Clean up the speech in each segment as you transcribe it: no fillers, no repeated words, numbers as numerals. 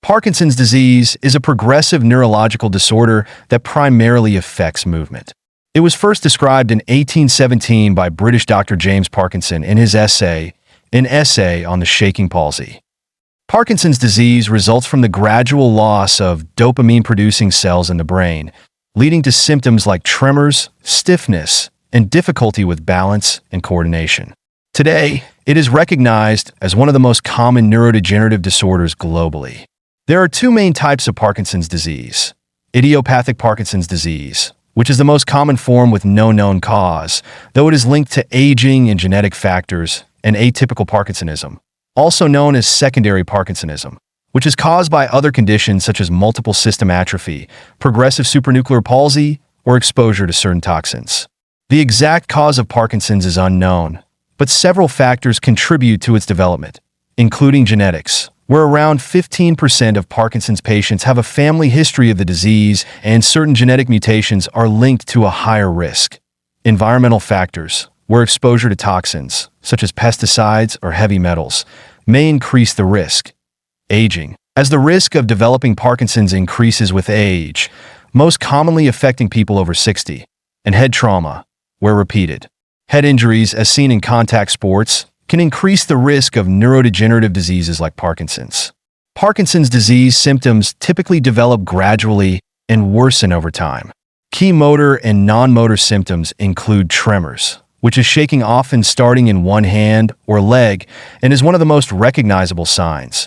Parkinson's disease is a progressive neurological disorder that primarily affects movement. It was first described in 1817 by British Dr. James Parkinson in his essay, An Essay on the Shaking Palsy. Parkinson's disease results from the gradual loss of dopamine-producing cells in the brain, leading to symptoms like tremors, stiffness, and difficulty with balance and coordination. Today, it is recognized as one of the most common neurodegenerative disorders globally. There are two main types of Parkinson's disease: idiopathic Parkinson's disease, which is the most common form with no known cause, though it is linked to aging and genetic factors, and atypical Parkinsonism, also known as secondary Parkinsonism, which is caused by other conditions such as multiple system atrophy, progressive supranuclear palsy, or exposure to certain toxins. The exact cause of Parkinson's is unknown, but several factors contribute to its development, including genetics, where around 15% of Parkinson's patients have a family history of the disease and certain genetic mutations are linked to a higher risk. Environmental factors, where exposure to toxins, such as pesticides or heavy metals, may increase the risk. Aging, as the risk of developing Parkinson's increases with age, most commonly affecting people over 60, and head trauma, where repeated head injuries, as seen in contact sports, can increase the risk of neurodegenerative diseases like Parkinson's. Parkinson's disease symptoms typically develop gradually and worsen over time. Key motor and non-motor symptoms include tremors, which is shaking often starting in one hand or leg and is one of the most recognizable signs.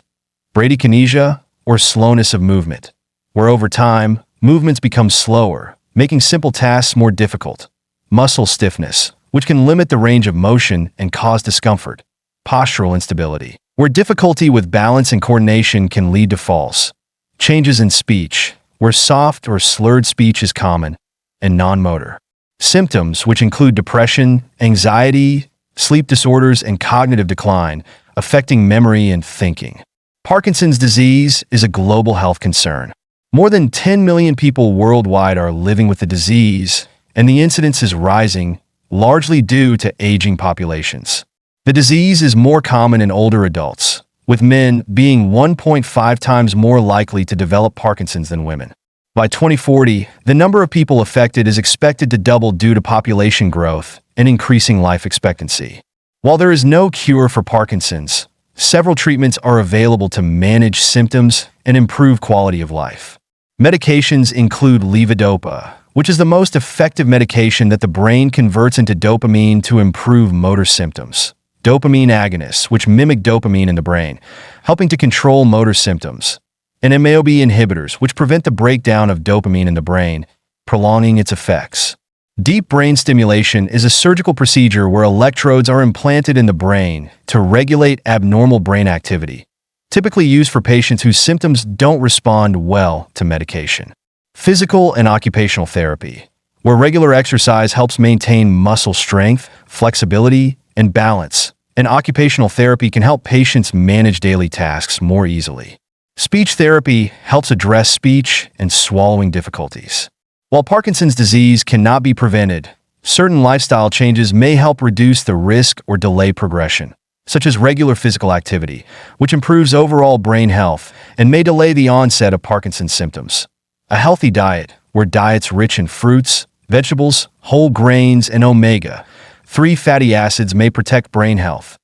Bradykinesia, or slowness of movement, where over time, movements become slower, making simple tasks more difficult. Muscle stiffness, which can limit the range of motion and cause discomfort. Postural instability, where difficulty with balance and coordination can lead to falls. Changes in speech, where soft or slurred speech is common. And non-motor symptoms, which include depression, anxiety, sleep disorders, and cognitive decline, affecting memory and thinking. Parkinson's disease is a global health concern. More than 10 million people worldwide are living with the disease, and the incidence is rising, largely due to aging populations. The disease is more common in older adults, with men being 1.5 times more likely to develop Parkinson's than women. By 2040, the number of people affected is expected to double due to population growth and increasing life expectancy. While there is no cure for Parkinson's, several treatments are available to manage symptoms and improve quality of life. Medications include levodopa, which is the most effective medication that the brain converts into dopamine to improve motor symptoms. Dopamine agonists, which mimic dopamine in the brain, helping to control motor symptoms. And MAOB inhibitors, which prevent the breakdown of dopamine in the brain, prolonging its effects. Deep brain stimulation is a surgical procedure where electrodes are implanted in the brain to regulate abnormal brain activity, typically used for patients whose symptoms don't respond well to medication. Physical and occupational therapy, where regular exercise helps maintain muscle strength, flexibility, and balance, and occupational therapy can help patients manage daily tasks more easily. Speech therapy helps address speech and swallowing difficulties. While Parkinson's disease cannot be prevented, certain lifestyle changes may help reduce the risk or delay progression, such as regular physical activity, which improves overall brain health and may delay the onset of Parkinson's symptoms. A healthy diet, where diets rich in fruits, vegetables, whole grains, and omega-3 fatty acids may protect brain health.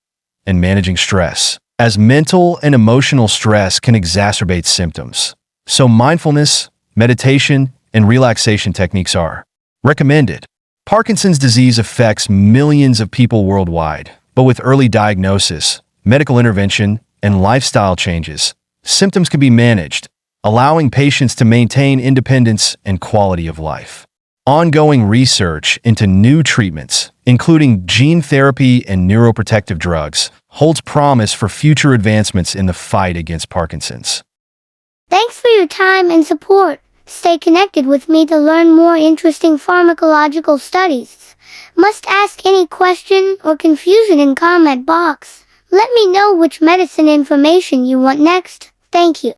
And managing stress, as mental and emotional stress can exacerbate symptoms. So mindfulness, meditation, and relaxation techniques are recommended. Parkinson's disease affects millions of people worldwide, but with early diagnosis, medical intervention, and lifestyle changes, symptoms can be managed, allowing patients to maintain independence and quality of life. Ongoing research into new treatments, including gene therapy and neuroprotective drugs, holds promise for future advancements in the fight against Parkinson's. Thanks for your time and support. Stay connected with me to learn more interesting pharmacological studies. Must ask any question or confusion in comment box. Let me know which medicine information you want next. Thank you.